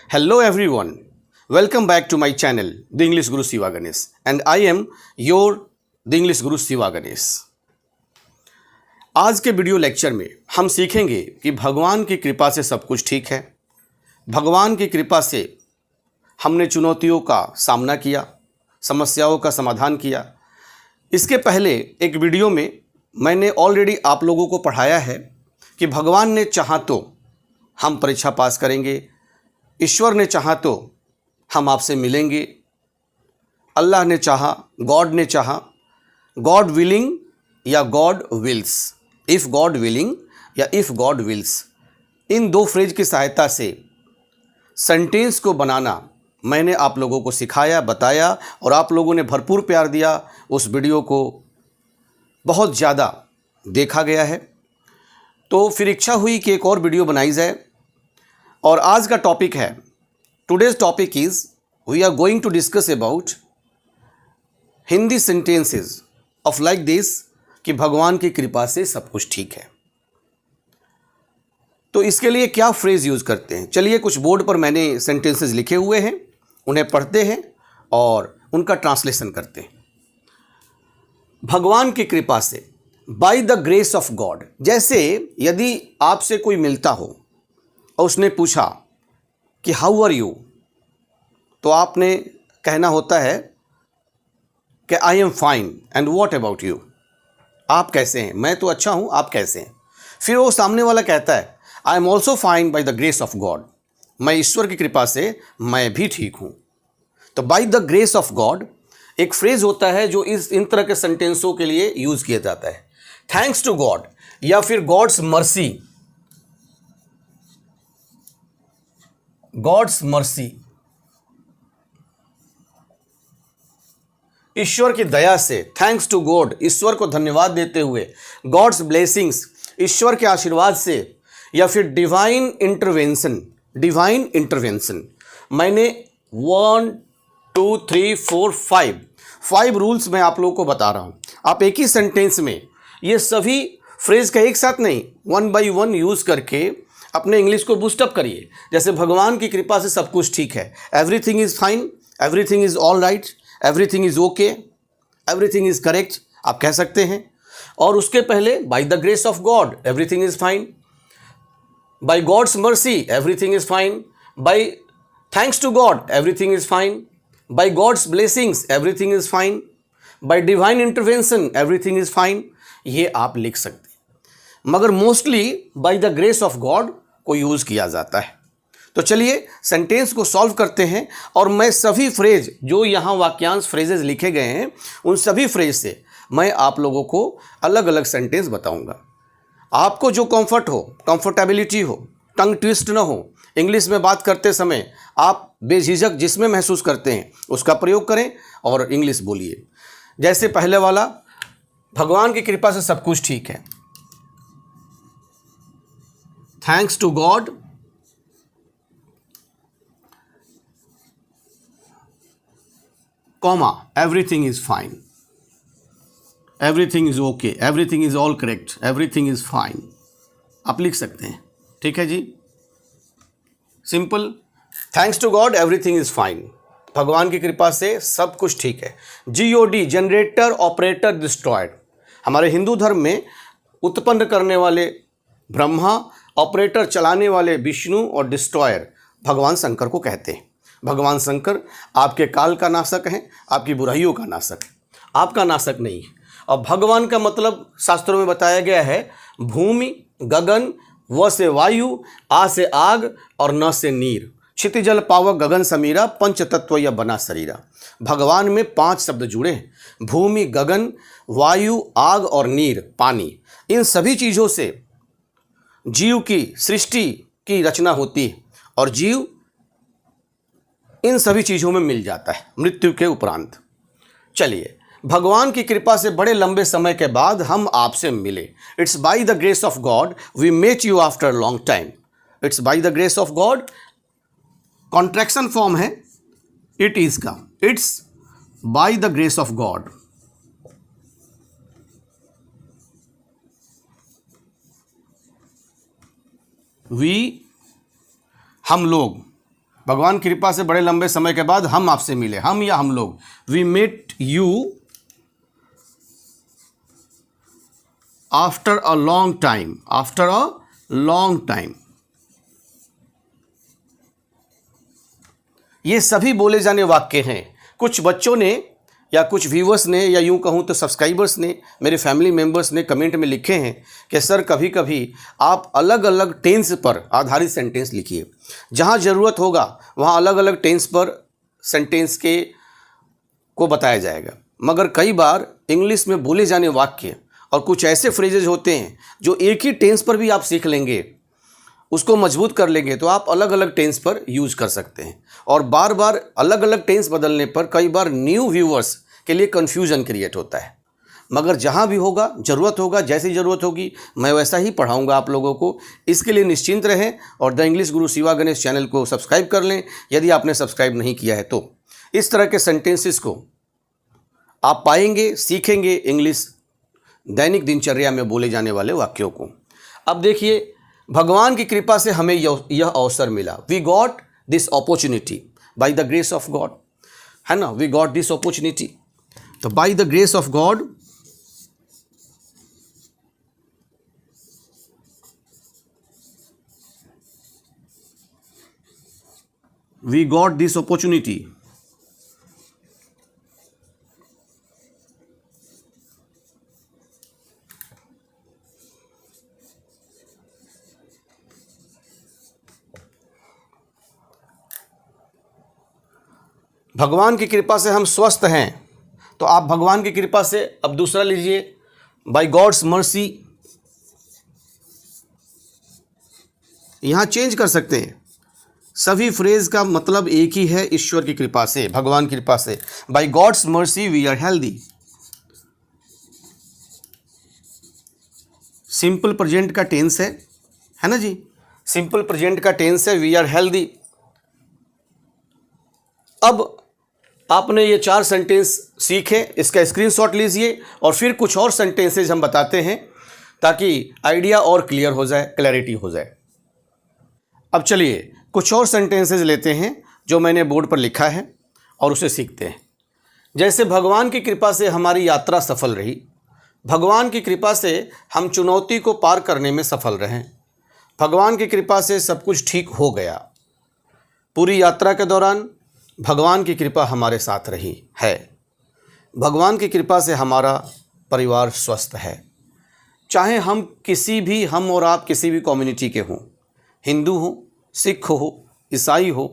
Hello everyone, welcome back to my channel, The English Guru Siva Ganesh, and I am your The English Guru Siva Ganesh. आज के video lecture में हम सीखेंगे कि भगवान की कृपा से सब कुछ ठीक है। भगवान की कृपा से हमने चुनौतियों का सामना किया, समस्याओं का समाधान किया। इसके पहले एक वीडियो में मैंने ऑलरेडी आप लोगों को पढ़ाया है कि भगवान ने चाहा तो हम परीक्षा पास करेंगे, ईश्वर ने चाहा तो हम आपसे मिलेंगे, अल्लाह ने चाहा, गॉड ने चाहा, गॉड विलिंग या God wills, if God willing या इफ़ गॉड विल्स, इन दो फ्रेज की सहायता से सेंटेंस को बनाना मैंने आप लोगों को सिखाया, बताया और आप लोगों ने भरपूर प्यार दिया। उस वीडियो को बहुत ज़्यादा देखा गया है, तो फिर इच्छा हुई कि एक और वीडियो बनाई जाए। और आज का टॉपिक है, today's topic is we are going to discuss about Hindi sentences of like this कि भगवान की कृपा से सब कुछ ठीक है। तो इसके लिए क्या फ्रेज़ यूज़ करते हैं, चलिए कुछ बोर्ड पर मैंने सेंटेंसेस लिखे हुए हैं, उन्हें पढ़ते हैं और उनका ट्रांसलेशन करते हैं। भगवान की कृपा से, bye the grace of God. जैसे यदि आपसे कोई मिलता हो और उसने पूछा कि हाउ आर यू, तो आपने कहना होता है कि I am fine and what about you, आप कैसे हैं, मैं तो अच्छा हूं, आप कैसे हैं। फिर वो सामने वाला कहता है I am also fine bye the grace of God, मैं ईश्वर की कृपा से मैं भी ठीक हूं। तो by the grace of God एक फ्रेज होता है जो इन तरह के सेंटेंसों के लिए यूज किया जाता है। थैंक्स टू गॉड या फिर गॉड्स मर्सी, गॉड्स मर्सी, ईश्वर की दया से, थैंक्स टू गॉड, ईश्वर को धन्यवाद देते हुए, गॉड्स ब्लेसिंग्स, ईश्वर के आशीर्वाद से, या फिर डिवाइन इंटरवेंशन, डिवाइन इंटरवेंशन। मैंने 1 2 3 4 5 रूल्स मैं आप लोगों को बता रहा हूं। आप एक ही सेंटेंस में ये सभी फ्रेज का एक साथ नहीं, 1 बाय 1 यूज करके अपने इंग्लिश को बूस्टअप करिए। जैसे भगवान की कृपा से सब कुछ ठीक है, everything is fine, everything is all right, everything is okay, everything is correct, आप कह सकते हैं। और उसके पहले by the grace of God everything is fine, by God's mercy everything is fine, by thanks to God everything is fine, by God's blessings everything is fine, by divine intervention everything is fine. ये आप लिख सकते हैं, मगर mostly by the grace of God को use किया जाता है। तो चलिए सेंटेंस को सॉल्व करते हैं और मैं सभी फ्रेज जो यहाँ वाक्यांश फ्रेजेस लिखे गए हैं उन सभी फ्रेज से मैं आप लोगों को अलग अलग सेंटेंस बताऊंगा। आपको जो कंफर्ट हो, कंफर्टेबिलिटी हो, टंग ट्विस्ट ना हो, इंग्लिश में बात करते समय आप बेझिझक जिसमें महसूस करते हैं उसका प्रयोग करें और इंग्लिश बोलिए। जैसे पहले वाला, भगवान की कृपा से सब कुछ ठीक है, thanks to God comma everything is fine, everything is okay, everything is all correct, everything is fine, आप लिख सकते हैं। ठीक है जी, simple. Thanks to God everything is fine, भगवान की कृपा से सब कुछ ठीक है। GOD, generator operator destroyed. हमारे हिंदू धर्म में उत्पन्न करने वाले ब्रह्मा, ऑपरेटर चलाने वाले विष्णु और डिस्ट्रॉयर भगवान शंकर को कहते हैं। भगवान शंकर आपके काल का नाशक हैं, आपकी बुराइयों का नाशक है, आपका नाशक नहीं है। और भगवान का मतलब शास्त्रों में बताया गया है भूमि, गगन, व से वायु, आ से आग और न से नीर, क्षितिजल पावक गगन समीरा, पंच तत्व या बना शरीरा। भगवान में 5 शब्द जुड़े हैं, भूमि, गगन, वायु, आग और नीर, पानी। इन सभी चीज़ों से जीव की सृष्टि की रचना होती है और जीव इन सभी चीज़ों में मिल जाता है मृत्यु के उपरांत। चलिए, भगवान की कृपा से बड़े लंबे समय के बाद हम आपसे मिले। It's by the grace of God we met you after long time. It's by the grace of God contraction form है इट इज का, it's by the grace of God. We, हम लोग, भगवान की कृपा से बड़े लंबे समय के बाद हम आपसे मिले, हम या हम लोग, we met you after a long time, after a long time. ये सभी बोले जाने वाक्य हैं। कुछ बच्चों ने या कुछ व्यूवर्स ने या यूं कहूं तो सब्सक्राइबर्स ने, मेरे फैमिली मेंबर्स ने कमेंट में लिखे हैं कि सर कभी कभी आप अलग अलग टेंस पर आधारित सेंटेंस लिखिए। जहां ज़रूरत होगा वहां अलग अलग टेंस पर सेंटेंस को बताया जाएगा, मगर कई बार इंग्लिश में बोले जाने वाक्य और कुछ ऐसे फ्रेजेज होते हैं जो एक ही टेंस पर भी आप सीख लेंगे, उसको मजबूत कर लेंगे तो आप अलग अलग टेंस पर यूज कर सकते हैं। और बार बार अलग अलग टेंस बदलने पर कई बार न्यू व्यूअर्स के लिए कन्फ्यूजन क्रिएट होता है। मगर जहाँ भी होगा, ज़रूरत होगा, जैसी ज़रूरत होगी मैं वैसा ही पढ़ाऊँगा आप लोगों को। इसके लिए निश्चिंत रहें और the English Guru Shiva Ganesh channel को सब्सक्राइब कर लें यदि आपने सब्सक्राइब नहीं किया है तो। इस तरह के सेंटेंसेस को आप पाएंगे, सीखेंगे इंग्लिश दैनिक दिनचर्या में बोले जाने वाले वाक्यों को। अब देखिए, भगवान की कृपा से हमें यह अवसर मिला। We got this opportunity by the grace of God, है ना। वी गॉट दिस अपॉर्चुनिटी, तो by the grace of God we got this opportunity. भगवान की कृपा से हम स्वस्थ हैं, तो आप भगवान की कृपा से अब दूसरा लीजिए, बाय गॉड्स मर्सी। यहां चेंज कर सकते हैं, सभी फ्रेज का मतलब एक ही है, ईश्वर की कृपा से, भगवान की कृपा से। By God's mercy we are healthy. Simple present का टेंस है ना जी, सिंपल प्रेजेंट का टेंस है, वी आर हेल्दी। अब आपने ये 4 सेंटेंस सीखे, इसका स्क्रीनशॉट लीजिए और फिर कुछ और सेंटेंसेज हम बताते हैं ताकि आइडिया और क्लियर हो जाए, क्लैरिटी हो जाए। अब चलिए कुछ और सेंटेंसेज लेते हैं जो मैंने बोर्ड पर लिखा है और उसे सीखते हैं। जैसे भगवान की कृपा से हमारी यात्रा सफल रही, भगवान की कृपा से हम चुनौती को पार करने में सफल रहे, भगवान की कृपा से सब कुछ ठीक हो गया। पूरी यात्रा के दौरान भगवान की कृपा हमारे साथ रही है, भगवान की कृपा से हमारा परिवार स्वस्थ है। चाहे हम और आप किसी भी कम्युनिटी के हों, हिंदू हो, सिख हो, ईसाई हो,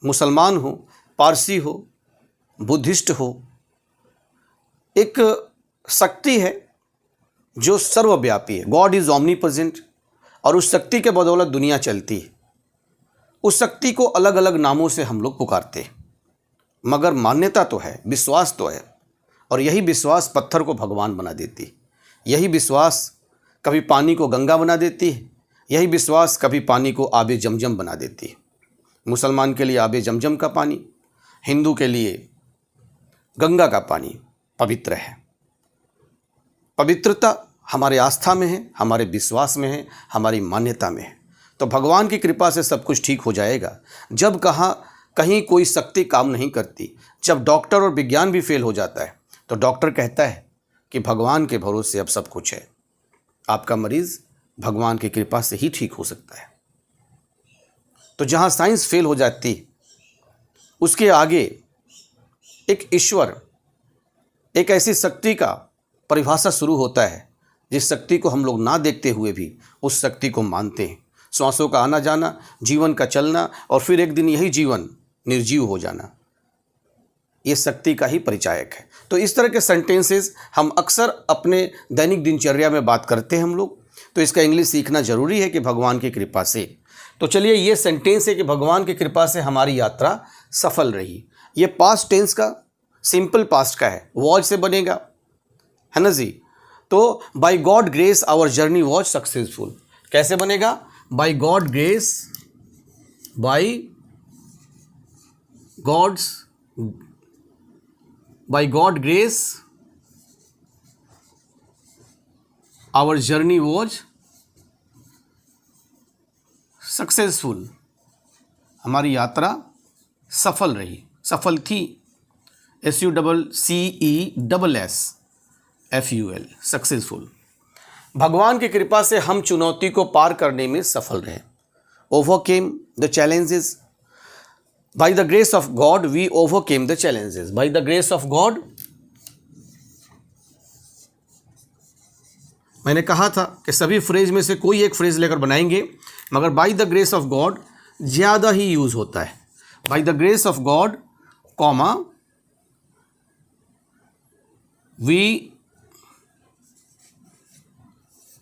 मुसलमान हो, पारसी हो, बुद्धिस्ट हो, एक शक्ति है जो सर्वव्यापी है। गॉड इज़ ऑमनीप्रेजेंट, और उस शक्ति के बदौलत दुनिया चलती है। उस शक्ति को अलग अलग नामों से हम लोग पुकारते हैं, मगर मान्यता तो है, विश्वास तो है, और यही विश्वास पत्थर को भगवान बना देती है। यही विश्वास कभी पानी को गंगा बना देती है, यही विश्वास कभी पानी को आबे जमजम बना देती है। मुसलमान के लिए आबे जमजम का पानी, हिंदू के लिए गंगा का पानी पवित्र है। पवित्रता हमारे आस्था में है, हमारे विश्वास में है, हमारी मान्यता में है। तो भगवान की कृपा से सब कुछ ठीक हो जाएगा। जब कहीं कोई शक्ति काम नहीं करती, जब डॉक्टर और विज्ञान भी फेल हो जाता है, तो डॉक्टर कहता है कि भगवान के भरोसे अब सब कुछ है। आपका मरीज़ भगवान की कृपा से ही ठीक हो सकता है। तो जहाँ साइंस फेल हो जाती, उसके आगे एक ईश्वर, एक ऐसी शक्ति का परिभाषा शुरू होता है जिस शक्ति को हम लोग ना देखते हुए भी उस शक्ति को मानते हैं। श्वासों का आना जाना, जीवन का चलना, और फिर एक दिन यही जीवन निर्जीव हो जाना, ये शक्ति का ही परिचायक है। तो इस तरह के सेंटेंसेस हम अक्सर अपने दैनिक दिनचर्या में बात करते हैं हम लोग। तो इसका इंग्लिश सीखना जरूरी है कि भगवान की कृपा से। तो चलिए, ये सेंटेंस है कि भगवान की कृपा से हमारी यात्रा सफल रही। ये पास्ट टेंस का, सिंपल पास्ट का है, वॉज से बनेगा, है ना जी। तो by God grace our journey was successful. कैसे बनेगा? By God grace, by God grace our journey was successful. हमारी यात्रा सफल रही, सफल थी। SUCCESSFUL, successful. भगवान की कृपा से हम चुनौती को पार करने में सफल रहे। Overcame the challenges by the grace of God, we overcame the challenges by the grace of God. मैंने कहा था कि सभी फ्रेज में से कोई एक फ्रेज लेकर बनाएंगे, मगर by the grace of God ज़्यादा ही यूज़ होता है। By the grace of God, comma, we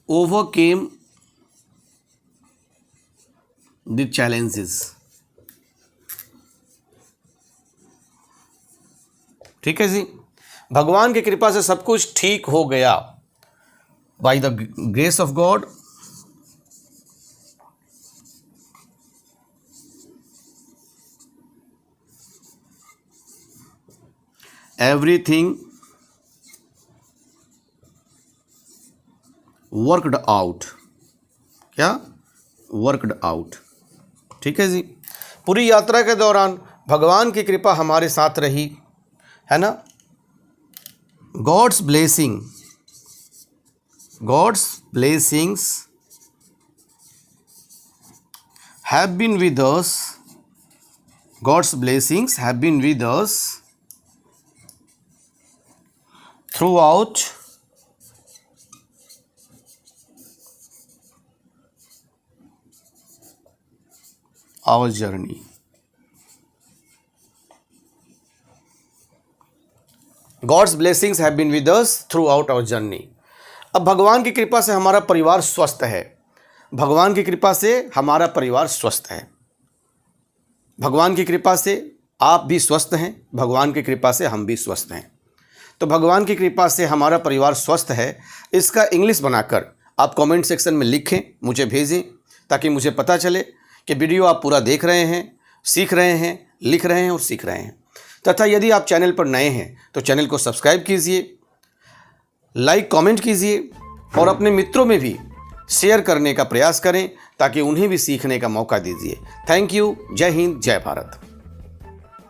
overcame the challenges. ठीक है जी, भगवान की कृपा से सब कुछ ठीक हो गया। By the grace of God everything worked out. क्या? Worked out. ठीक है जी, पूरी यात्रा के दौरान भगवान की कृपा हमारे साथ रही, है ना। God's blessings have been with us, God's blessings have been with us throughout our journey। God's blessings have been with us throughout our journey। अब भगवान की कृपा से हमारा परिवार स्वस्थ है। भगवान की कृपा से हमारा परिवार स्वस्थ है। भगवान की कृपा से आप भी स्वस्थ हैं, भगवान की कृपा से हम भी स्वस्थ हैं। तो भगवान की कृपा से हमारा परिवार स्वस्थ है, इसका इंग्लिश बनाकर आप कमेंट सेक्शन में लिखें, मुझे भेजें, ताकि मुझे पता चले कि वीडियो आप पूरा देख रहे हैं, सीख रहे हैं, लिख रहे हैं और सीख रहे हैं। तथा यदि आप चैनल पर नए हैं तो चैनल को सब्सक्राइब कीजिए, लाइक कमेंट कीजिए और अपने मित्रों में भी शेयर करने का प्रयास करें, ताकि उन्हें भी सीखने का मौका दीजिए। Thank you. जय हिंद, जय भारत।